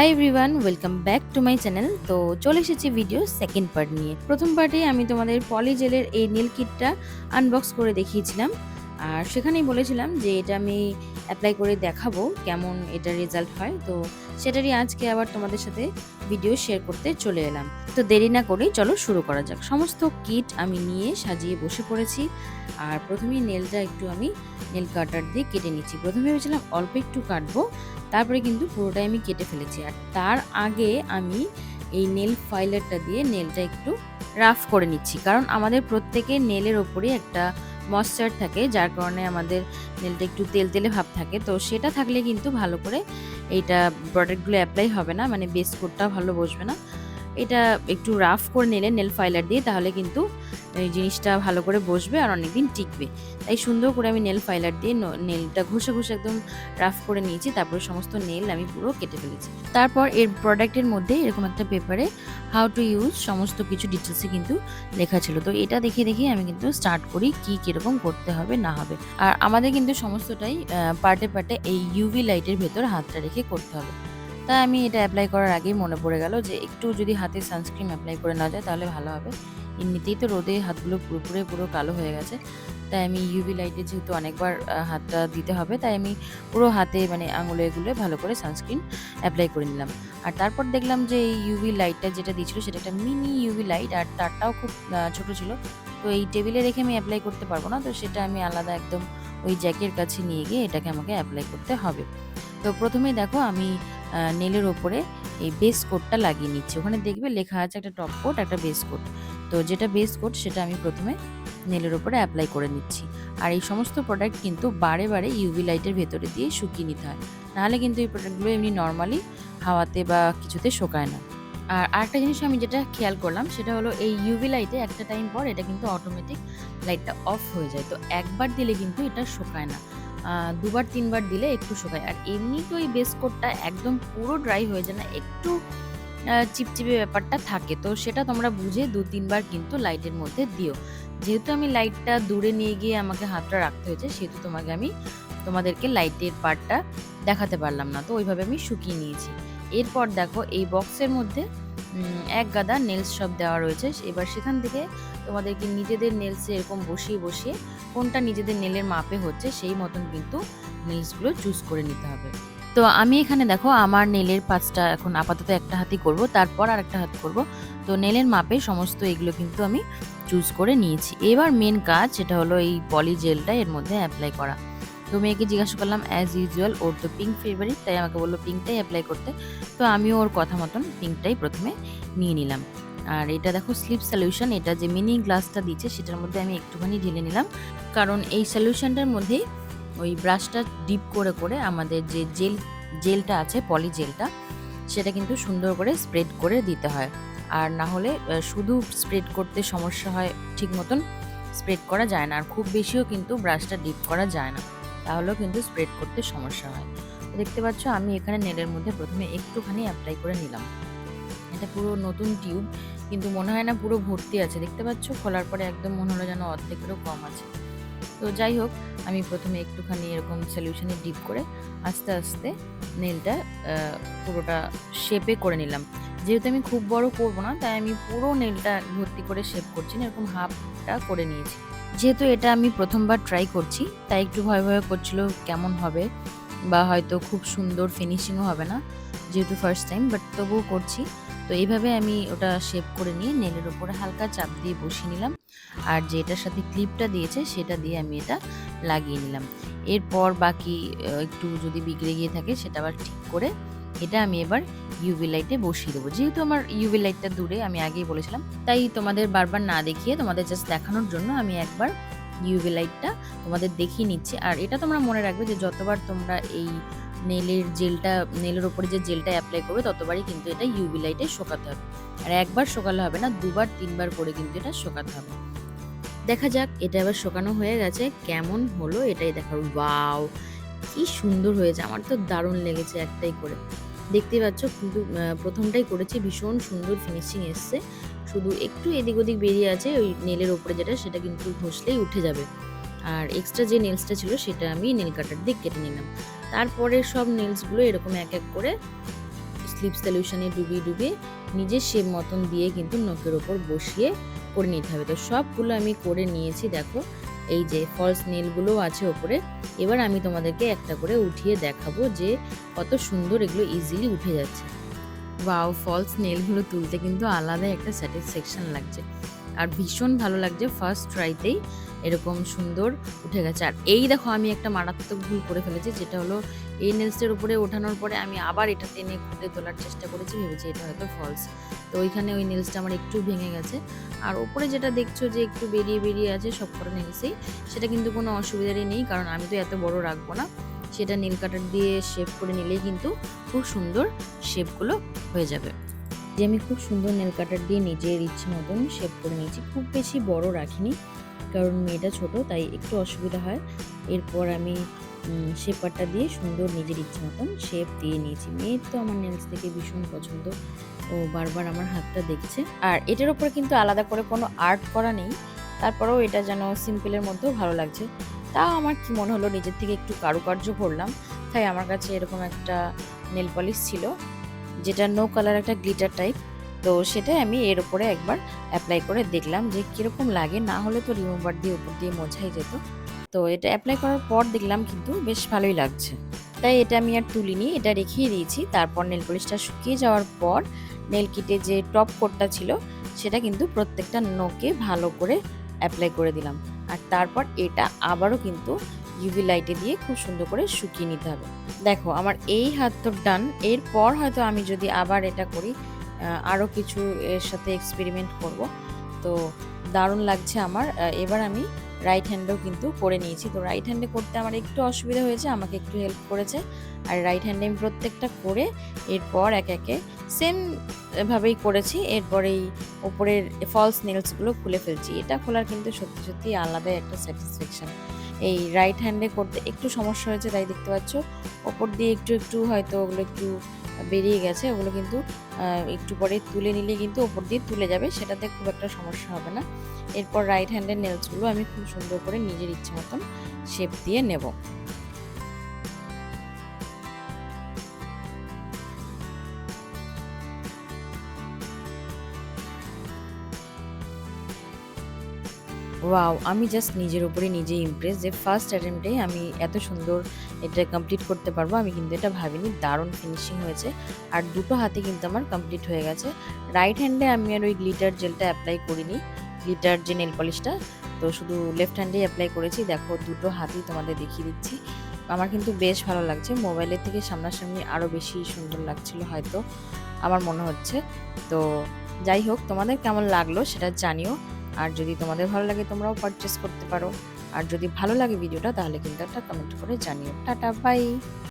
Hi everyone, welcome back to my channel. তো চলে এসেছি ভিডিও সেকেন্ড পার্ট নিয়ে। প্রথম পার্টে আমি তোমাদের পলি জেলের এই নেল কিটটা আনবক্স করে দেখিয়েছিলাম, আর সেখানেই বলেছিলাম যে এটা আমি অ্যাপ্লাই করে দেখাবো কেমন এটা রেজাল্ট হয়। তো সেটারই আজকে আবার তোমাদের সাথে ভিডিও শেয়ার করতে চলে এলাম। তো দেরি না করেই চলো শুরু করা যাক। সমস্ত কিট আমি নিয়ে সাজিয়ে বসে পড়েছি, আর প্রথমেই নেলটা একটু আমি নেল কাটার দিয়ে কেটে নিচ্ছি। প্রথমে ভেবেছিলাম অল্প একটু কাটবো, তারপরে কিন্তু পুরোটাই আমি কেটে ফেলেছি। আর তার আগে আমি এই নেল ফাইলারটা দিয়ে নেলটা একটু রাফ করে নিচ্ছি, কারণ আমাদের প্রত্যেকের নেলের ওপরে একটা ময়েশ্চার থাকে, যার কারণে আমাদের নেলটা একটু তেলতেলে ভাব থাকে। তো সেটা থাকলে কিন্তু ভালো করে এইটা প্রোডাক্টগুলো অ্যাপ্লাই হবে না, মানে বেস কোটটা ভালো বসবে না। এটা একটু রাফ করে নিলে নেল ফাইলার দিয়ে, তাহলে কিন্তু এই জিনিসটা ভালো করে বসবে আর অনেকদিন টিকবে। তাই সুন্দর করে আমি নেল ফাইলার দিয়ে নেলটা ঘষে ঘষে একদম রাফ করে নিয়েছি। তারপরে সমস্ত নেল আমি পুরো কেটে ফেলেছি। তারপর এর প্রোডাক্টের মধ্যে এরকম একটা পেপারে হাউ টু ইউজ সমস্ত কিছু ডিটেলসে কিন্তু লেখা ছিল। তো এটা দেখে দেখে আমি কিন্তু স্টার্ট করি কি কিরকম করতে হবে না হবে। আর আমাদের কিন্তু সমস্তটাই পার্টে পার্টে এই ইউভি লাইটের ভেতর হাতটা রেখে করতে হবে। তাই আমি এটা অ্যাপ্লাই করার আগেই মনে পড়ে গেল যে একটু যদি হাতে সানস্ক্রিন অ্যাপ্লাই করে নেওয়া যায় তাহলে ভালো হবে। এমনিতেই তো রোদে হাতগুলো পুরো কালো হয়ে গেছে। তাই আমি ইউভি লাইটে যেহেতু অনেকবার হাতটা দিতে হবে, তাই আমি পুরো হাতে মানে আঙুলে এগুলো ভালো করে সানস্ক্রিন অ্যাপ্লাই করে নিলাম। আর তারপর দেখলাম যে এই ইউভি লাইটটা যেটা দিয়েছিল সেটা একটা মিনি ইউভি লাইট, আর তারটাও খুব ছোট ছিল। তো এই টেবিলে রেখে আমি অ্যাপ্লাই করতে পারবো না, তো সেটা আমি আলাদা একদম ওই জ্যাকের কাছে নিয়ে গিয়ে এটাকে আমাকে অ্যাপ্লাই করতে হবে। তো প্রথমেই দেখো আমি নেলের ওপরে এই বেস কোটটা লাগিয়ে নিচ্ছি। ওখানে দেখবে লেখা আছে একটা টপ কোট একটা বেস কোট। তো যেটা বেস কোট সেটা আমি প্রথমে নেলের ওপরে অ্যাপ্লাই করে নিচ্ছি। আর এই সমস্ত প্রোডাক্ট কিন্তু বারে বারে ইউভি লাইটের ভেতরে দিয়ে শুকিয়ে নিতে হয়, নাহলে কিন্তু এই প্রোডাক্টগুলো এমনি নর্মালি হাওয়াতে বা কিছুতে শোকায় না। আর আরেকটা জিনিস আমি যেটা খেয়াল করলাম সেটা হলো এই ইউভি লাইটে একটা টাইম পর এটা কিন্তু অটোমেটিক লাইটটা অফ হয়ে যায়। তো একবার দিলে কিন্তু এটা শোকায় না, দুবার তিনবার দিলে একটু শোকায়। আর এমনি তো এই বেস কোটটা একদম পুরো ড্রাই হয়ে যায় না, একটু চিপচিপে ব্যাপারটা থাকে। তো সেটা তোমরা বুঝে ২-৩ বার কিন্তু লাইটের মধ্যে দিও। যেহেতু আমি লাইটটা দূরে নিয়ে গিয়ে আমাকে হাতটা রাখতে হয়েছে, সেহেতু তোমাদেরকে লাইটের পার্টটা দেখাতে পারলাম না। তো ওইভাবে আমি শুকিয়ে নিয়েছি। এরপর দেখো এই বক্সের মধ্যে এক গাদা নেলস সব দেওয়া রয়েছে। এবার সেখান থেকে তোমাদেরকে নিজেদের নেলসে এরকম বসিয়ে বসিয়ে কোনটা নিজেদের নেলের মাপে হচ্ছে সেই মতন কিন্তু নেলসগুলো চুজ করে নিতে হবে। তো আমি এখানে দেখো আমার নেলের ৫টা এখন আপাতত একটা হাতই করব, তারপর আরেকটা হাত করব। তো নেলের মাপে সমস্ত এগুলো কিন্তু আমি চুজ করে নিয়েছি। এবার মেন কাজ সেটা হলো এই পলি জেলটা এর মধ্যে অ্যাপ্লাই করা। তো মেয়েকে জিজ্ঞাসা করলাম অ্যাজ ইউজুয়াল, ওর তো পিঙ্ক ফেভারিট, তাই আমাকে বললো পিঙ্কটাই অ্যাপ্লাই করতে। তো আমিও ওর কথা মতন পিঙ্কটাই প্রথমে নিয়ে নিলাম। আর এটা দেখো স্লিপ সলিউশন, এটা যে মিনি গ্লাসটা দিচ্ছে সেটার মধ্যে আমি একটুখানি ঢেলে নিলাম, কারণ এই সলিউশনটার মধ্যেই ওই ব্রাশটা ডিপ করে করে আমাদের যে জেলটা আছে পলি জেলটা সেটা কিন্তু সুন্দর করে স্প্রেড করে দিতে হয়। আর না হলে শুধু স্প্রেড করতে সমস্যা হয়, ঠিক মতন স্প্রেড করা যায় না। আর খুব বেশিও কিন্তু ব্রাশটা ডিপ করা যায় না, তাহলেও কিন্তু স্প্রেড করতে সমস্যা হয়। দেখতে পাচ্ছ আমি এখানে নেলের মধ্যে প্রথমে একটুখানি অ্যাপ্লাই করে নিলাম। এটা পুরো নতুন টিউব, কিন্তু মনে হয় না পুরো ভর্তি আছে। দেখতে পাচ্ছ খোলার পরে একদম মনে হলো যেন অর্ধেকেরও কম আছে। তো যাই হোক, আমি প্রথমে একটুখানি এরকম সলিউশনে ডিপ করে আস্তে আস্তে নেলটা পুরোটা শেপে করে নিলাম। যেহেতু আমি খুব বড় করব না, তাই আমি পুরো নেলটা ভর্তি করে শেপ করছি না, এরকম হাফটা করে নিয়েছি। যেহেতু এটা আমি প্রথমবার ট্রাই করছি, তাই একটু ভয় ভয় করছিল কেমন হবে, বা হয়তো খুব সুন্দর ফিনিশিংও হবে না যেহেতু ফার্স্ট টাইম, বাট তবুও করছি। তো এইভাবে আমি ওটা শেপ করে নিয়ে নেলের উপরে হালকা চাপ দিয়ে বসিয়ে নিলাম। আর যেটার সাথে ক্লিপটা দিয়েছে সেটা দিয়ে আমি এটা লাগিয়ে নিলাম। এরপর বাকি একটু যদি বিগড়ে গিয়ে থাকে সেটা আবার ঠিক করে এটা আমি এবার ইউভি লাইটে বসিয়ে দেবো। যেহেতু আমার ইউভি লাইটটা দূরে, আমি আগেই বলেছিলাম, তাই তোমাদের বারবার না দেখিয়ে তোমাদের জাস্ট দেখানোর জন্য আমি একবার ইউভি লাইটটা তোমাদের দেখিয়ে নিচ্ছি। আর এটা তোমরা মনে রাখবে যে যতবার তোমরা এই নেলের ওপরে যে জেলটা অ্যাপ্লাই করবে ততবারই কিন্তু এটা ইউভি লাইটে শোকাতে হবে। আর একবার শোকালে হবে না, দুবার তিনবার করে কিন্তু এটা শোকাতে হবে। দেখা যাক এটা এবার শোকানো হয়ে গেছে, কেমন হলো এটাই দেখার। ওয়াও, কি সুন্দর হয়েছে, আমার তো দারুণ লেগেছে একটাই করে। দেখতেই পাচ্ছ কিন্তু প্রথমটাই করেছি, ভীষণ সুন্দর ফিনিশিং এসছে। শুধু একটু এদিক ওদিক বেরিয়ে আছে ওই নেলের ওপরে যেটা, সেটা কিন্তু ঘষলেই উঠে যাবে। আর এক্সট্রা যে নেলসটা ছিল সেটা আমি নেল কাটার দিয়ে কেটে নিলাম। তারপরে সব নেলসগুলো এরকম এক এক করে স্লিপ সলিউশনে ডুবিয়ে নিজের শেপ মতন দিয়ে কিন্তু নখের ওপর বসিয়ে করে নিতে হবে। তো সবগুলো আমি করে নিয়েছি। দেখো এই যে ফলস নেলগুলো আছে ওপরে। এবার আমি তোমাদেরকে একটা করে উঠিয়ে দেখাবো যে কত সুন্দর এগুলো ইজিলি উঠে যাচ্ছে। ওয়াও, ফলস নেলগুলো তুলতে কিন্তু আলাদাই একটা স্যাটিসফ্যাকশন লাগছে আর ভীষণ ভালো লাগছে। ফার্স্ট ট্রাইতেই এরকম সুন্দর উঠে গেছে। আর এই দেখো আমি একটা মারাত্মক ভুল করে ফেলেছি, যেটা হলো এই নেলসের উপরে ওঠানোর পরে আমি আবার এটা টেনে খুঁটে তোলার চেষ্টা করেছি, ভেবেছি এটা হয়তো ফলস। তো ওইখানে ওই নেলসটা আমার একটু ভেঙে গেছে। আর ওপরে যেটা দেখছো যে একটু বেরিয়ে আছে সব কটা নেলসেই, সেটা কিন্তু কোনো অসুবিধারই নেই, কারণ আমি তো এত বড় রাখবো না। সেটা নীল কাটার দিয়ে শেপ করে নিলেই কিন্তু খুব সুন্দর শেপগুলো হয়ে যাবে। যে আমি খুব সুন্দর নেল কাটার দিয়ে নিজের ইচ্ছে মতন শেপ করে নিয়েছি, খুব বেশি বড় রাখিনি কারণ মেয়েটা ছোট, তাই একটু অসুবিধা হয়। এরপর আমি শেপারটা দিয়ে সুন্দর নিজের ইচ্ছে মতন শেপ দিয়ে নিয়েছি। মেয়ের তো আমার নেলস থেকে ভীষণ পছন্দ, ও বারবার আমার হাতটা দেখছে। আর এটার উপরে কিন্তু আলাদা করে কোনো আর্ট করা নেই, তারপরেও এটা যেন সিম্পলের মধ্যেও ভালো লাগছে। তাও আমার কি মনে হলো নিজের থেকে একটু কারুকার্য করলাম, তাই আমার কাছে এরকম একটা নেল পলিশ ছিল যেটা নো কালার একটা গ্লিটার টাইপ। তো সেটাই আমি এর উপরে একবার অ্যাপ্লাই করে দেখলাম যে কীরকম লাগে, না হলে তো রিমুভার দিয়ে উপর দিয়ে মোছাই যেত। তো এটা অ্যাপ্লাই করার পর দেখলাম কিন্তু বেশ ভালোই লাগছে, তাই এটা আমি আর তুলিনি, এটা রেখেই দিয়েছি। তারপর নেল পলিশটা শুকিয়ে যাওয়ার পর নেল কিটে যে টপ কোটটা ছিল সেটা কিন্তু প্রত্যেকটা নোকে ভালো করে অ্যাপ্লাই করে দিলাম। আর তারপর এটা আবারও কিন্তু ইউভি লাইটে দিয়ে খুব সুন্দর করে শুকিয়ে নিতে হবে। দেখো আমার এই হাত তো ডান। এরপর হয়তো আমি যদি আবার এটা করি, আরও কিছু এর সাথে এক্সপেরিমেন্ট করব। তো দারুণ লাগছে আমার। এবার আমি রাইট হ্যান্ডেও কিন্তু করে নিয়েছি। তো রাইট হ্যান্ডে করতে আমার একটু অসুবিধা হয়েছে, আমাকে একটু হেল্প করেছে। আর রাইট হ্যান্ডে আমি প্রত্যেকটা করে এরপর একে সেম ভাবেই করেছি। এরপর এই ওপরের ফলস নেলসগুলো খুলে ফেলছি। এটা খোলার কিন্তু সত্যি আলাদাই একটা স্যাটিসফ্যাকশন। এই রাইট হ্যান্ডে করতে একটু সমস্যা হয়েছে, তাই দেখতে পাচ্ছ ওপর দিয়ে একটু হয়তো ওগুলো একটু বেরিয়ে গেছে। ওগুলো কিন্তু একটু পরে তুলে নিলে কিন্তু ওপর দিয়ে তুলে যাবে, সেটাতে খুব একটা সমস্যা হবে না। এরপর রাইট হ্যান্ডের নেলসগুলো আমি খুব সুন্দর করে নিজের ইচ্ছে মতন শেপ দিয়ে নেব। ওয়াও! আমি জাস্ট নিজের উপরে নিজেই ইমপ্রেস যে ফার্স্ট অ্যাটেম্পটেই আমি এত সুন্দর এটা কমপ্লিট করতে পারবো। আমি কিন্তু এটা ভাবিনি। দারুণ ফিনিশিং হয়েছে। আর দুটো হাতে কিন্তু আমার কমপ্লিট হয়ে গেছে। রাইট হ্যান্ডে আমি আর ওই গ্লিটার জেলটা অ্যাপ্লাই করিনি, গ্লিটার যে নেল পলিশটা। তো শুধু লেফট হ্যান্ডেই অ্যাপ্লাই করেছি। দেখো দুটো হাতেই তোমাদের দেখিয়ে দিচ্ছি। আমার কিন্তু বেশ ভালো লাগছে। মোবাইলের থেকে সামনাসামনি আরও বেশি সুন্দর লাগছিল হয়তো, আমার মনে হচ্ছে। তো যাই হোক, তোমাদের কেমন লাগলো সেটা জানিও। আর যদি তোমাদের ভালো লাগে তোমরাও পারচেস করতে পারো। আর যদি ভালো লাগে ভিডিওটা তাহলে কিন্তু একটা কমেন্ট করে জানিও। Tata, by.